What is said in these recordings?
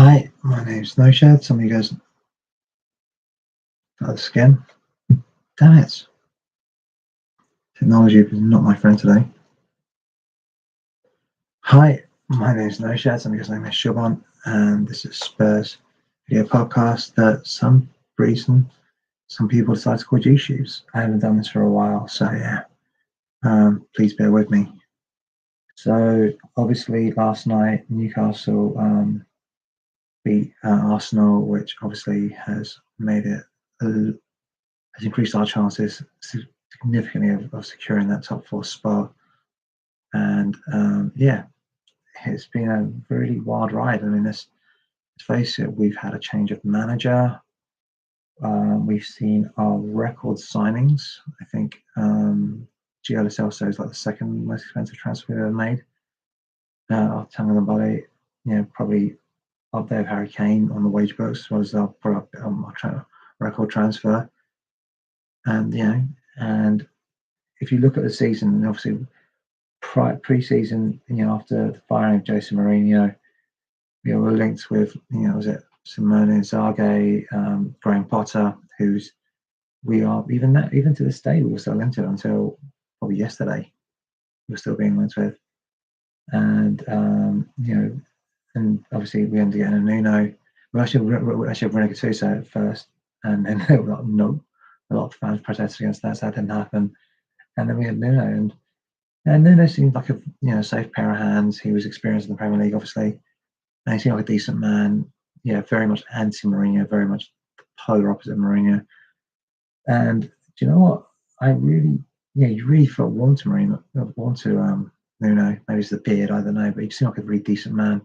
Hi, my name's Snowshed. Some of you guys got the skin. Damn it. Technology is not my friend today. Hi, my name's Snowshed. Some of you guys know me as Shubhan, and this is Spurs video podcast that some reason some people decide to call G-Shoes. I haven't done this for a while, so yeah. Please bear with me. So obviously last night Newcastle beat Arsenal, which obviously has made it has increased our chances significantly of securing that top four spot. And yeah, it's been a really wild ride. I mean, let's face it, we've had a change of manager. We've seen our record signings. I think Gio Lo Celso is like the second most expensive transfer we've ever made. I'll tell them about it. Probably up there with Harry Kane on the wage books, as well as they'll put up our record transfer. And if you look at the season, and obviously pre-season, after the firing of Jose Mourinho, we're linked with, was it Simone Inzaghi, Graham Potter, we are even to this day we were still linked to until probably yesterday. We were still being linked with, and and obviously we ended up getting a Nuno. We actually had Gattuso at first, and then they were like, no, a lot of fans protested against that, so that didn't happen. And then we had Nuno, and Nuno seemed like a safe pair of hands. He was experienced in the Premier League, obviously, and he seemed like a decent man. Yeah, very much anti-Mourinho, very much the polar opposite of Mourinho. And do you know what? You really felt warm to Mourinho, warm to Nuno. Maybe it's the beard, I don't know, but he seemed like a really decent man.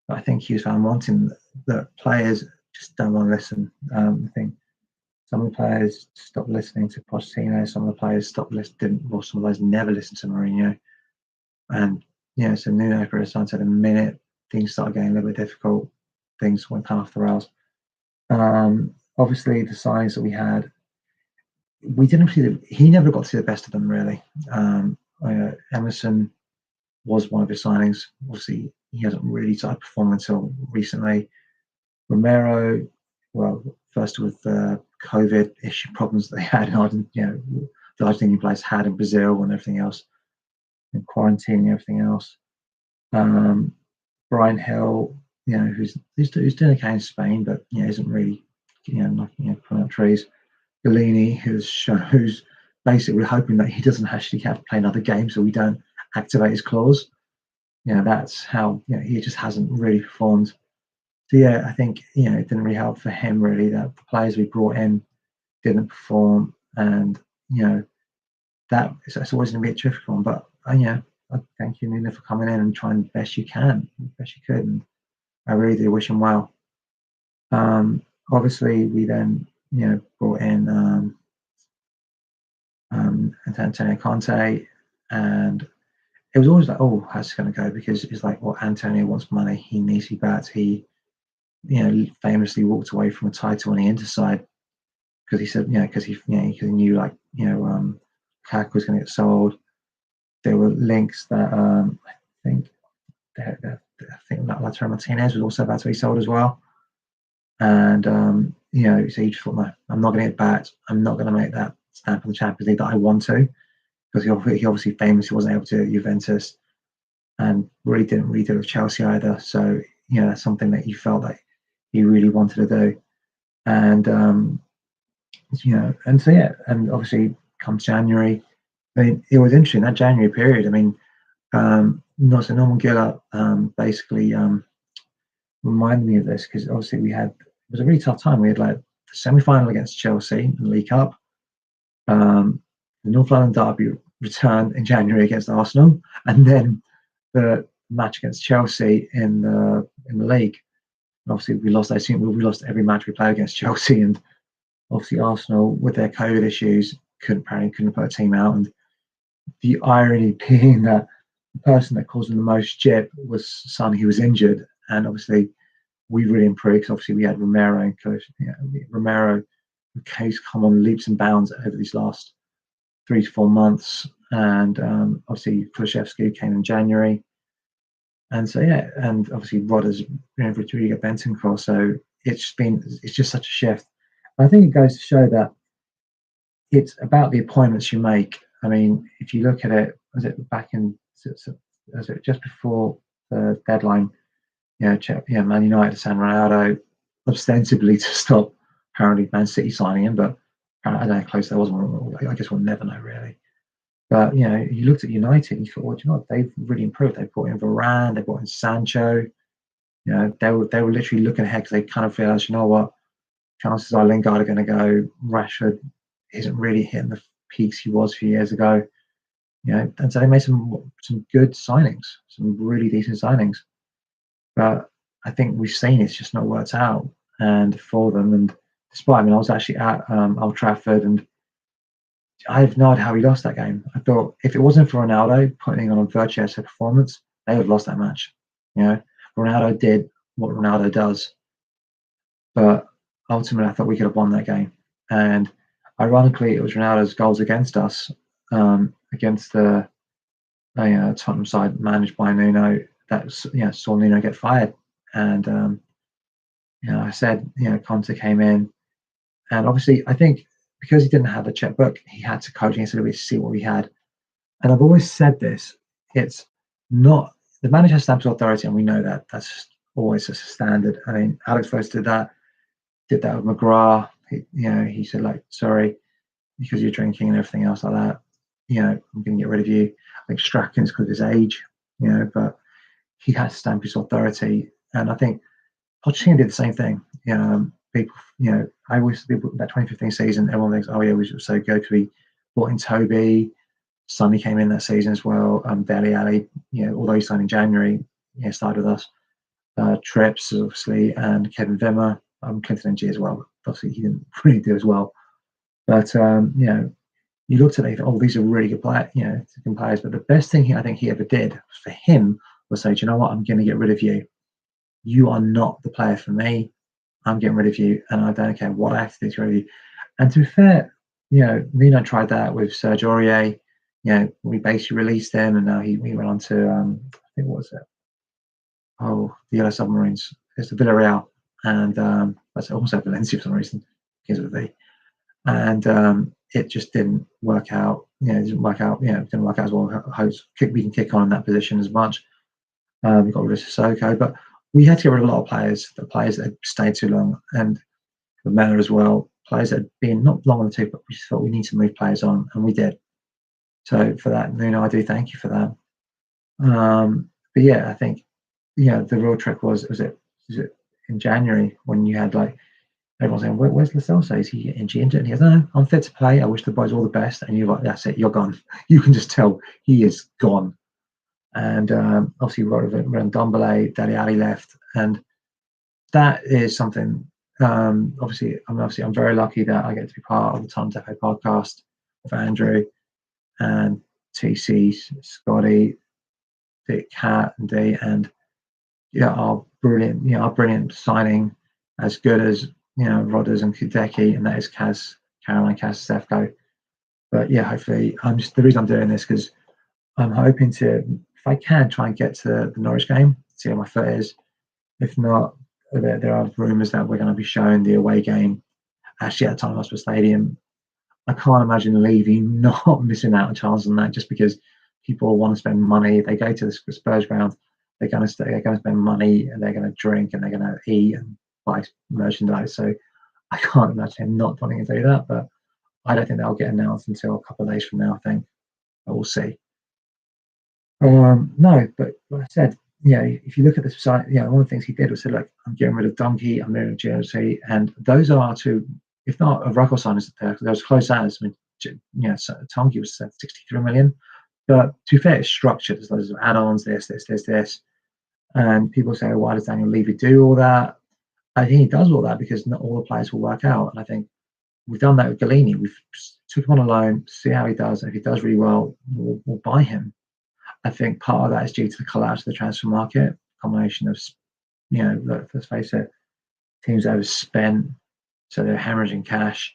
But I think he was found wanting that players just don't want to listen. I think some of the players stopped listening to Pochettino. Some of the players some of the players never listened to Mourinho. And so Nuno for a time said the minute things started getting a little bit difficult, things went kind of off the rails. Obviously, the signs that we had, we didn't see he never got to see the best of them really. Emerson was one of his signings. Obviously, he hasn't really started performing until recently. Romero, well, first with the COVID issue problems they had in Argentina, the Argentinian players had in Brazil and everything else, and quarantine and everything else. Brian Hill, who's doing okay in Spain, but isn't really, pulling up trees. Bellini, who's basically hoping that he doesn't actually have to play another game, so we don't activate his clause. That's how he just hasn't really performed. So I think it didn't really help for him really that the players we brought in didn't perform, and that it's always going to be a tricky one. But I thank you, Nina, for coming in and trying the best you can, the best you could, and I really do wish him well. Obviously, we then brought in Antonio Conte, and it was always like, oh, how's it going to go? Because it's like, well, Antonio wants money, he needs to be back. He famously walked away from a title on the Inter side because he said, because he knew like, Lukaku was going to get sold. There were links that I think that Lautaro Martinez was also about to be sold as well. And so he just thought, no, I'm not going to get back. I'm not going to make that stamp on the Champions League that I want to, because he obviously famously wasn't able to at Juventus, and really didn't do it with Chelsea either. So that's something that he felt like he really wanted to do. And and obviously come January, I mean, it was interesting that January period. I mean, Norman Gillard basically reminded me of this, because obviously it was a really tough time. We had like the semi-final against Chelsea in the League Cup, the North London derby returned in January against Arsenal, and then the match against Chelsea in the league. And obviously we lost. I think we lost every match we played against Chelsea, and obviously Arsenal with their COVID issues couldn't put a team out. And the irony being that the person that caused them the most jip was Son, who was injured, and obviously we really improved because obviously we had Romero and Romero, who's come on leaps and bounds over these last 3 to 4 months, and obviously Kulusevski came in January, And so yeah, and obviously Rodgers, Rodrigo Bentancur. So it's just such a shift. I think it goes to show that it's about the appointments you make. I mean, if you look at it, was it back in, was it just before the deadline? Man United signed Ronaldo ostensibly to stop apparently Man City signing him, but I don't know how close that was. I guess we'll never know really. But you looked at United and you thought, well, do you know what? They've really improved. They brought in Varane, they brought in Sancho. They were literally looking ahead because they kind of realised, you know what, chances are Lingard are going to go. Rashford isn't really hitting the peaks he was a few years ago. And so they made some good signings, some really decent signings. But I think we've seen it's just not worked out and for them. And despite, I mean, I was actually at Old Trafford, and I have no idea how he lost that game. I thought if it wasn't for Ronaldo putting on a virtuoso performance, they would have lost that match. Ronaldo did what Ronaldo does, but ultimately, I thought we could have won that game. And ironically, it was Ronaldo's goals against us, against the Tottenham side managed by Nuno, that saw Nuno get fired. And I said, Conte came in, and obviously, I think because he didn't have the checkbook, he had to coach. He said, "We see what we had." And I've always said this: it's not the manager stamps authority, and we know that. That's just always a standard. I mean, Alex Ferguson did that with McGrath. He said, like, sorry, because you're drinking and everything else like that. I'm going to get rid of you. I think Strachan's because of his age, but he has to stamp his authority. And I think Pochettino did the same thing. People, I always that 2015 season, everyone thinks, oh yeah, we were so good because we brought in Toby. Sonny came in that season as well. Dele Alli, although he signed in January, started with us. Trips, obviously, and Kevin Vimmer, Clinton NG as well. Obviously, he didn't really do as well. But, you looked at it, oh, these are really good players. But the best thing I think he ever did for him was say, do you know what? I'm going to get rid of you. You are not the player for me. I'm getting rid of you, and I don't care what I have to do to get rid of you. And to be fair, Nuno tried that with Serge Aurier. We basically released him, and now he went on to, I think, what was it? Oh, the Yellow Submarines. It's the Villarreal, and that's also Valencia for some reason, because of the. And it just didn't work out. It didn't work out. It didn't work out as well. We can kick on in that position as much. We got rid of Sissoko, but we had to get rid of a lot of players. The players that had stayed too long, and the Miller as well. Players that had been not long on the tooth, but we just thought we need to move players on, and we did. So for that, Nuno, I do thank you for that. But yeah, I think the real trick was it in January when you had like everyone saying, where's Lo Celso? Is he injured? And he goes, no, I'm fit to play. I wish the boys all the best. And you're like, that's it, you're gone. You can just tell he is gone. And obviously, Ndombele, Dele Alli left, and that is something. Obviously, I'm very lucky that I get to be part of the Tom Defo podcast with Andrew and TC, Scotty, Dick, Cat, and D, and our brilliant signing, as good as Rodgers and Hideki, and that is Caroline Stefko. But yeah, hopefully, the reason I'm doing this because I'm hoping to, if I can, try and get to the Norwich game, see how my foot is. If not, there are rumours that we're going to be showing the away game actually at Tottenham Hotspur Stadium. I can't imagine Levy not missing out on chance on that just because people want to spend money. They go to the Spurs ground, they're going to spend money, and they're going to drink, and they're going to eat and buy merchandise. So I can't imagine him not wanting to do that. But I don't think that'll get announced until a couple of days from now, I think. But we'll see. No, but like I said, if you look at the site, one of the things he did was say, look, I'm getting rid of Donkey, I'm getting rid of Jersey, and those are two, if not a record signers there, they're as close as, I mean, Donkey was 63 million, but to be fair, it's structured. There's loads of add-ons, this, and people say, why does Daniel Levy do all that? I think he does all that because not all the players will work out, and I think we've done that with Galini. We've took him on a loan, see how he does, and if he does really well, we'll buy him. I think part of that is due to the collapse of the transfer market, combination of, let's face it, teams overspent, so they're hemorrhaging cash,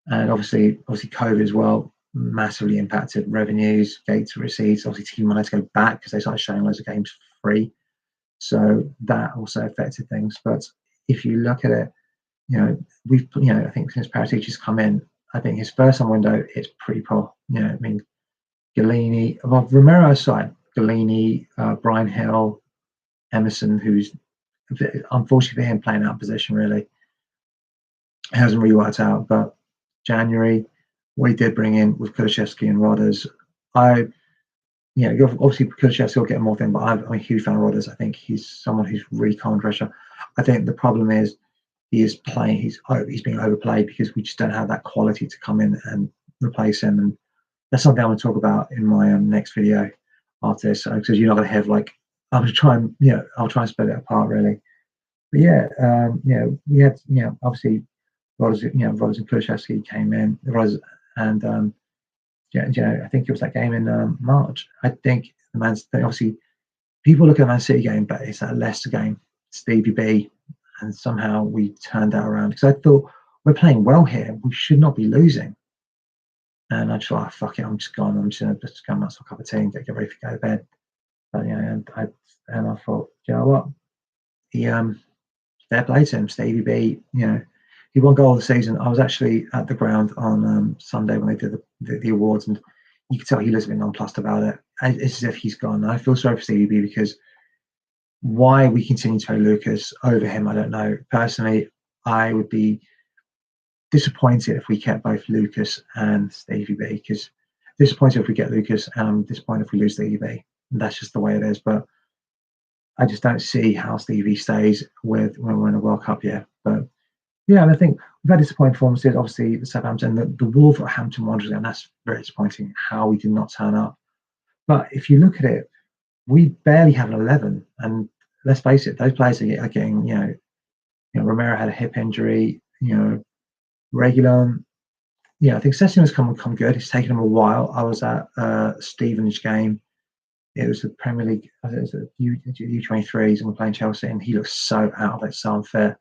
and obviously COVID as well massively impacted revenues, gates receipts. Obviously, team wanted to go back because they started showing loads of games for free, So that also affected things. But if you look at it, I think since Paratici's come in, I think his first on window is pretty poor. I mean, Galini, well, Romero aside, Galini, Brian Hill, Emerson, who's unfortunately for him playing out of position really hasn't really worked out. But January, we did bring in with Kulusevski and Rodgers. I, obviously Kulusevski will get more thing, but I'm a huge fan of Rodgers. I think he's someone who's really calm pressure. I think the problem is he is playing. He's being overplayed because we just don't have that quality to come in and replace him. And that's something I want to talk about in my next video after this, because you're not going to have like I'm just trying. I'll try and split it apart really. But we had obviously Rodgers, Rodgers and Kulusevski came in. Rodgers and I think it was that game in March. I think the Man City, obviously people look at the Man City game, but it's that Leicester game, Stevie B, and somehow we turned that around because I thought we're playing well here. We should not be losing. And I just thought, fuck it, I'm just gone. I'm just gonna go and have a cup of tea and get ready to go to bed. But and I thought, you know what? He fair play to him, Stevie B. He won goal of the season. I was actually at the ground on Sunday when they did the awards, and you could tell he was a bit nonplussed about it. It's as if he's gone. I feel sorry for Stevie B because why we continue to play Lucas over him, I don't know. Personally, I would be disappointed if we kept both Lucas and Stevie B, because disappointed if we get Lucas and I'm disappointed if we lose Stevie B. And that's just the way it is. But I just don't see how Stevie stays when we're in a World Cup year. But and I think we've had disappointing performances. Obviously, the Southampton, the Wolverhampton Wanderers, and that's very disappointing how we did not turn up. But if you look at it, we barely have an 11, and let's face it, those players are getting, Romero had a hip injury, Reguilon, I think Session has come good. It's taken him a while. I was at Stevenage game. It was the Premier League, it was the U23s, and we're playing Chelsea, and he looks so out of it, so unfair.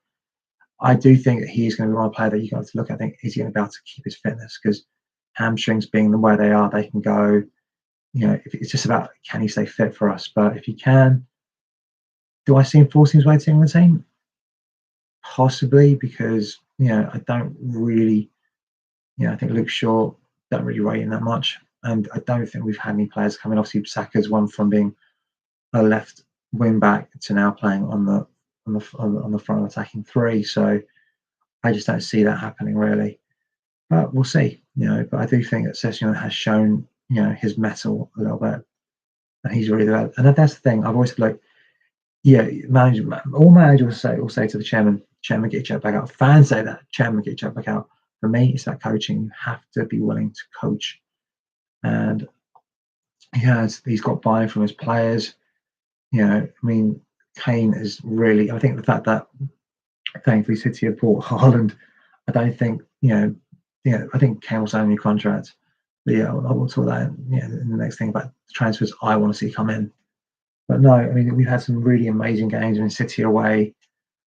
I do think that he's going to be one player that you got to look at. I think is he going to be able to keep his fitness, because hamstrings being the way they are, they can go. If it's just about can he stay fit for us. But if he can, do I see him forcing his way to England team? Possibly, because I don't really. I think Luke Shaw don't really rate him that much, and I don't think we've had any players come in. Obviously, Saka's one from being a left wing back to now playing on the front attacking three. So I just don't see that happening really. But we'll see. But I do think that Session has shown his mettle a little bit, and he's really developed. And that's the thing. I've always said, all managers will say to the chairman, get your check back out. Fans say that, chairman, get your check back out. For me, it's that coaching. You have to be willing to coach. And he's got buy-in from his players. I mean, Kane is really, I think the fact that thankfully City have bought Haaland, I don't think, I think Kane will sign a new contract. But we'll talk that in the next thing about the transfers I want to see come in. But no, I mean, we've had some really amazing games in City away,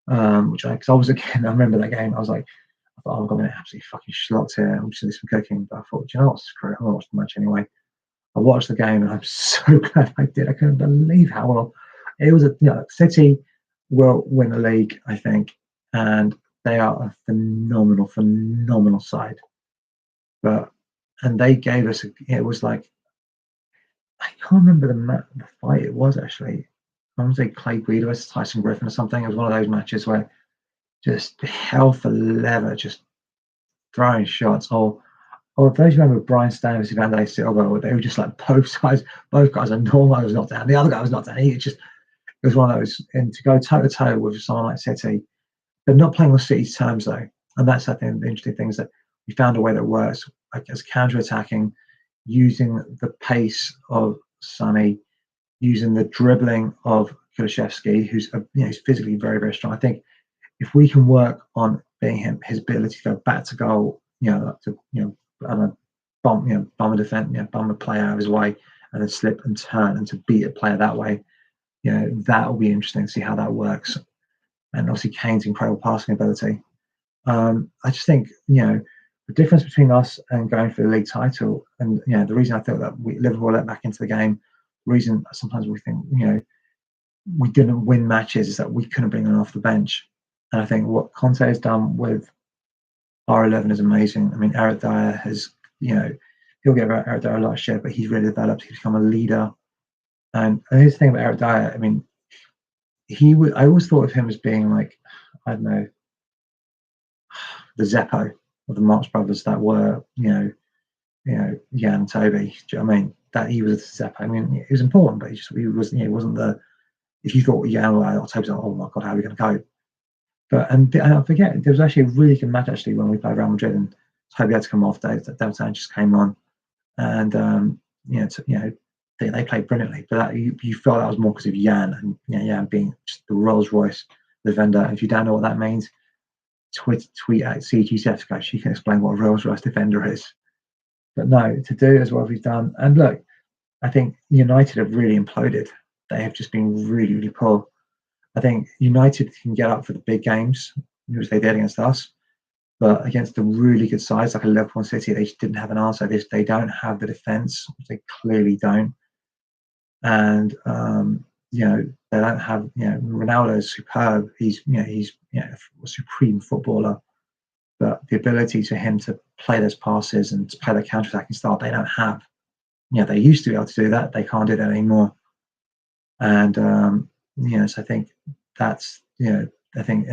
because I was again, I remember that game, I thought, I'm going to absolutely fucking schlocked here. I'm just doing some cooking. But I thought, you know what, screw it, I'm going to watch the match anyway. I watched the game and I'm so glad I did. I couldn't believe how well it was. City will win the league, I think, and they are a phenomenal side. And they gave us, it was like, I can't remember the fight it was actually. I want to say Clay Guida versus Tyson Griffin or something. It was one of those matches where just hell for leather, just throwing shots. Or if those remember Brian Stanley versus Van Silva, they were just like both guys are normal. I was not down. The other guy was not down. It was one of those. And to go toe to toe with someone like City, but not playing on City's terms though. And that's, I think, the interesting thing is that we found a way that works, like as counter-attacking, using the pace of Sonny, using the dribbling of Kulusevski, who's he's physically very, very strong. I think if we can work on being his ability to go back to goal, bomb a defense, bomb a player out of his way, and then slip and turn and to beat a player that way, that will be interesting to see how that works. And obviously Kane's incredible passing ability. I just think the difference between us and going for the league title, and the reason I thought that Liverpool let back into the game, the reason sometimes we think we didn't win matches is that we couldn't bring them off the bench. And I think what Conte has done with R11 is amazing. I mean, Eric Dyer has, he'll get Eric Dyer a lot of shit, but he's really developed. He's become a leader. And here's the thing about Eric Dyer. I mean, I always thought of him as being like, I don't know, the Zeppo of the Marx Brothers that were, Jan and Toby. Do you know what I mean? That he was Zeppo. I mean, he was important, but he wasn't the. If you thought Jan or Toby's like, oh my god, how are we going to go? But and I forget there was actually a really good match actually when we played Real Madrid and Toby had to come off. David Sanchez came on, and they played brilliantly. But you felt that was more because of Jan and Jan being just the Rolls Royce defender. And if you don't know what that means, tweet at CG Sefka. She can explain what a Rolls Royce defender is. But no, to do as well as we've done, and look, I think United have really imploded. They have just been really, really poor. I think United can get up for the big games, which they did against us, but against the really good sides like a Liverpool and City, they just didn't have an answer. They don't have the defence. They clearly don't. And they don't have. Ronaldo is superb. He's a supreme footballer. But the ability to him to play those passes and to play the counter-attacking style, they don't have. They used to be able to do that. They can't do that anymore. And so I think that's I think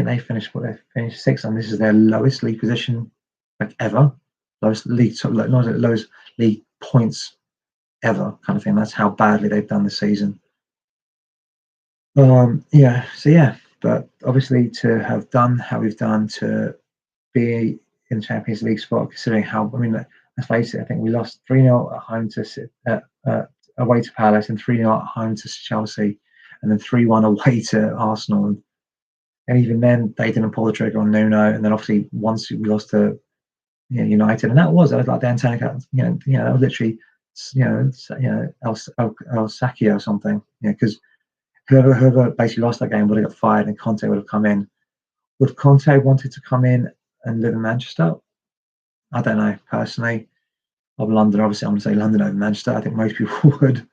they finished sixth, and this is their lowest league position like ever, lowest league lowest league points ever kind of thing. That's how badly they've done this season. But obviously to have done how we've done, to be in the Champions League spot, considering how, I mean, let's face it, I think we lost 3-0 at home to away to Palace and 3-0 at home to Chelsea, and then 3-1 away to Arsenal. And even then, they didn't pull the trigger on Nuno. And then obviously once we lost to United, and that was like the Antonio, that was literally El Saki or something, because whoever basically lost that game would have got fired, and Conte would have come in. Would Conte wanted to come in and live in Manchester? I don't know. Personally, of London, obviously, I'm going to say London over Manchester. I think most people would,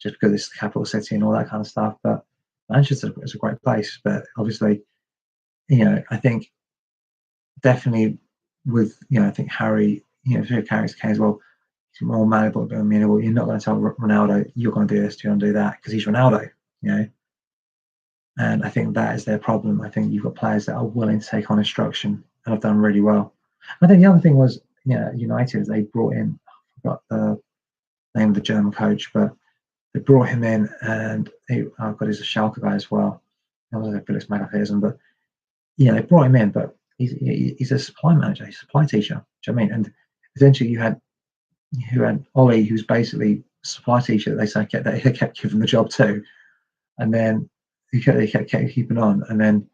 just because it's the capital city and all that kind of stuff. But Manchester is a great place. But obviously, I think definitely with, I think Harry, if Harry's case as well, he's more malleable, but amenable. You're not going to tell Ronaldo, you're going to do this, you're going to do that, because he's Ronaldo, And I think that is their problem. I think you've got players that are willing to take on instruction and have done really well. I think the other thing was, United, they brought in, I forgot the name of the German coach, but they brought him in, and he's a Schalke guy as well. That was a Felix Magathisen, but they brought him in, but he's a supply manager, he's a supply teacher. Do you know what I mean? And essentially, you had Ollie, who's basically a supply teacher that they kept giving the job to, and then they kept keeping on, and then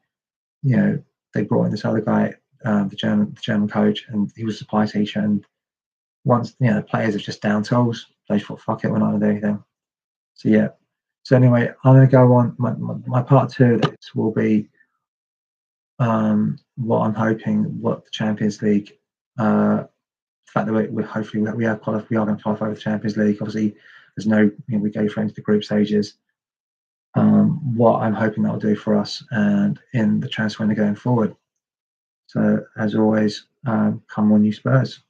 they brought in this other guy, the German coach, and he was a supply teacher. And once the players are just down tools, they thought, fuck it, we're not going to do anything. So anyway, I'm going to go on. My part two of this will be what I'm hoping, what the Champions League, the fact that we hopefully we are going to qualify for the Champions League. Obviously, there's no, we go through into the group stages. What I'm hoping that will do for us and in the transfer window going forward. So as always, come on, you Spurs.